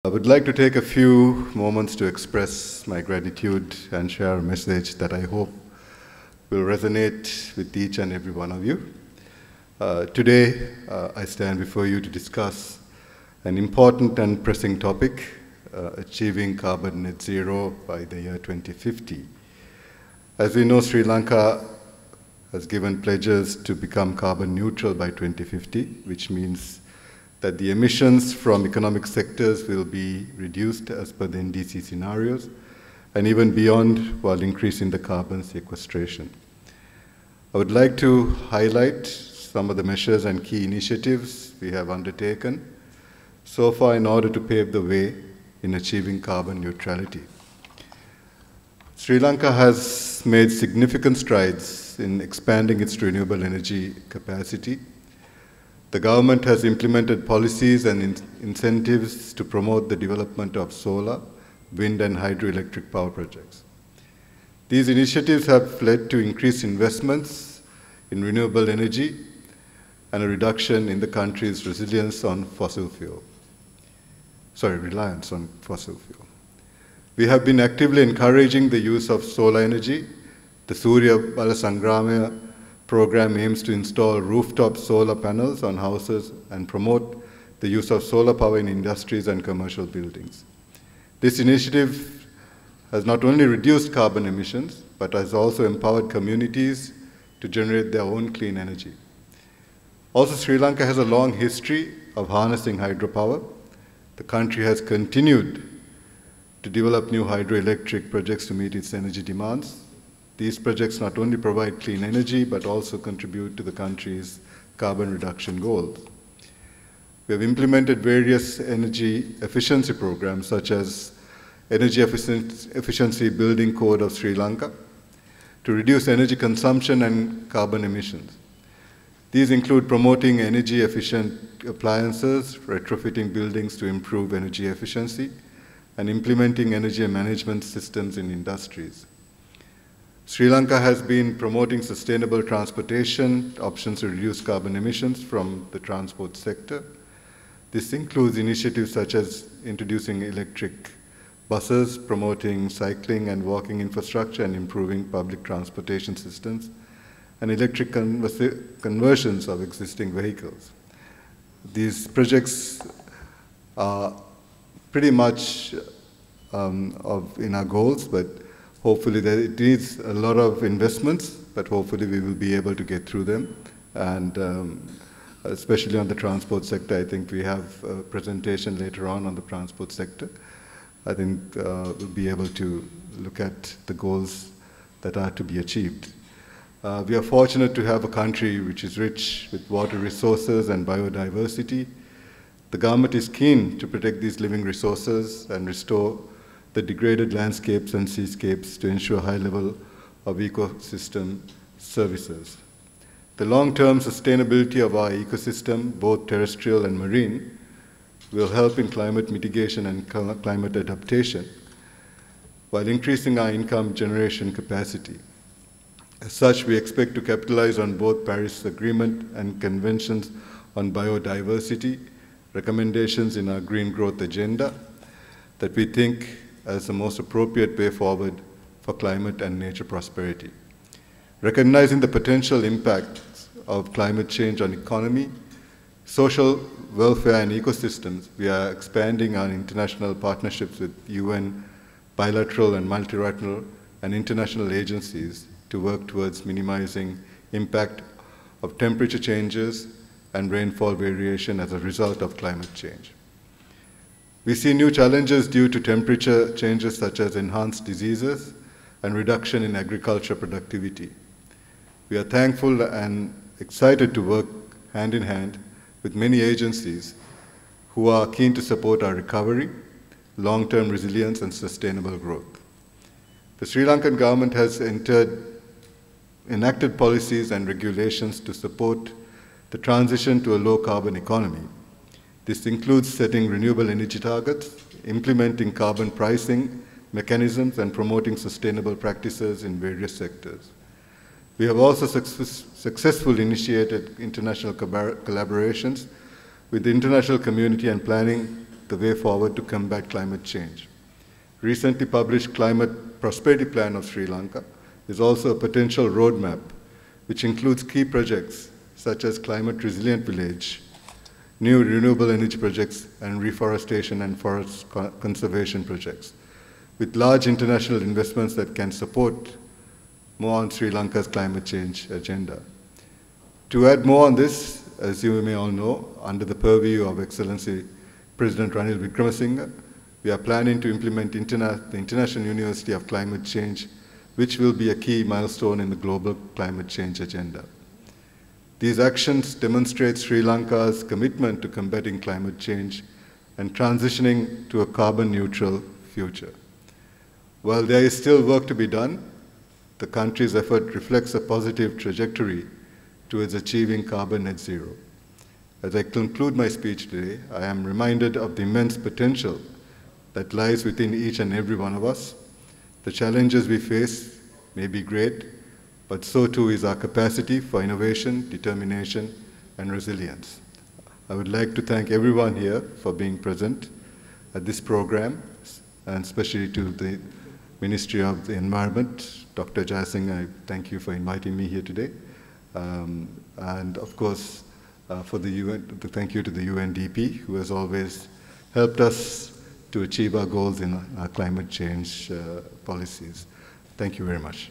I would like to take a few moments to express my gratitude and share a message that I hope will resonate with each and every one of you. Today, I stand before you to discuss an important and pressing topic, achieving carbon net zero by the year 2050. As we know, Sri Lanka has given pledges to become carbon neutral by 2050, which means that the emissions from economic sectors will be reduced as per the NDC scenarios, and even beyond, while increasing the carbon sequestration. I would like to highlight some of the measures and key initiatives we have undertaken so far in order to pave the way in achieving carbon neutrality. Sri Lanka has made significant strides in expanding its renewable energy capacity. The government has implemented policies and incentives to promote the development of solar, wind, and hydroelectric power projects. These initiatives have led to increased investments in renewable energy and a reduction in the country's reliance on fossil fuel. We have been actively encouraging the use of solar energy. The Surya Bala Sangramaya program aims to install rooftop solar panels on houses and promote the use of solar power in industries and commercial buildings. This initiative has not only reduced carbon emissions, but has also empowered communities to generate their own clean energy. Also, Sri Lanka has a long history of harnessing hydropower. The country has continued to develop new hydroelectric projects to meet its energy demands. These projects not only provide clean energy, but also contribute to the country's carbon reduction goals. We have implemented various energy efficiency programs, such as Energy Efficiency Building Code of Sri Lanka, to reduce energy consumption and carbon emissions. These include promoting energy-efficient appliances, retrofitting buildings to improve energy efficiency, and implementing energy management systems in industries. Sri Lanka has been promoting sustainable transportation options to reduce carbon emissions from the transport sector. This includes initiatives such as introducing electric buses, promoting cycling and walking infrastructure, and improving public transportation systems, and electric conversions of existing vehicles. These projects are pretty much in our goals, but hopefully it needs a lot of investments, but hopefully we will be able to get through them. And especially on the transport sector, I think we have a presentation later on the transport sector. I think we'll be able to look at the goals that are to be achieved. We are fortunate to have a country which is rich with water resources and biodiversity. The government is keen to protect these living resources and restore the degraded landscapes and seascapes to ensure a high level of ecosystem services. The long-term sustainability of our ecosystem, both terrestrial and marine, will help in climate mitigation and climate adaptation, while increasing our income generation capacity. As such, we expect to capitalize on both Paris Agreement and conventions on biodiversity, recommendations in our green growth agenda that we think as the most appropriate way forward for climate and nature prosperity. Recognizing the potential impacts of climate change on economy, social welfare, and ecosystems, we are expanding our international partnerships with UN, bilateral and multilateral, and international agencies to work towards minimizing impact of temperature changes and rainfall variation as a result of climate change. We see new challenges due to temperature changes such as enhanced diseases and reduction in agriculture productivity. We are thankful and excited to work hand in hand with many agencies who are keen to support our recovery, long-term resilience, and sustainable growth. The Sri Lankan government has enacted policies and regulations to support the transition to a low-carbon economy. This includes setting renewable energy targets, implementing carbon pricing mechanisms, and promoting sustainable practices in various sectors. We have also successfully initiated international collaborations with the international community and planning the way forward to combat climate change. Recently published Climate Prosperity Plan of Sri Lanka is also a potential roadmap, which includes key projects such as climate resilient village, new renewable energy projects, and reforestation and forest conservation projects, with large international investments that can support more on Sri Lanka's climate change agenda. To add more on this, as you may all know, under the purview of Excellency President Anil Wickremesinghe, we are planning to implement the International University of Climate Change, which will be a key milestone in the global climate change agenda. These actions demonstrate Sri Lanka's commitment to combating climate change and transitioning to a carbon-neutral future. While there is still work to be done, the country's effort reflects a positive trajectory towards achieving carbon net zero. As I conclude my speech today, I am reminded of the immense potential that lies within each and every one of us. The challenges we face may be great, but so too is our capacity for innovation, determination, and resilience. I would like to thank everyone here for being present at this program, and especially to the Ministry of the Environment. Dr. Jasinghe, I thank you for inviting me here today. And of course, thank you to the UNDP, who has always helped us to achieve our goals in our climate change policies. Thank you very much.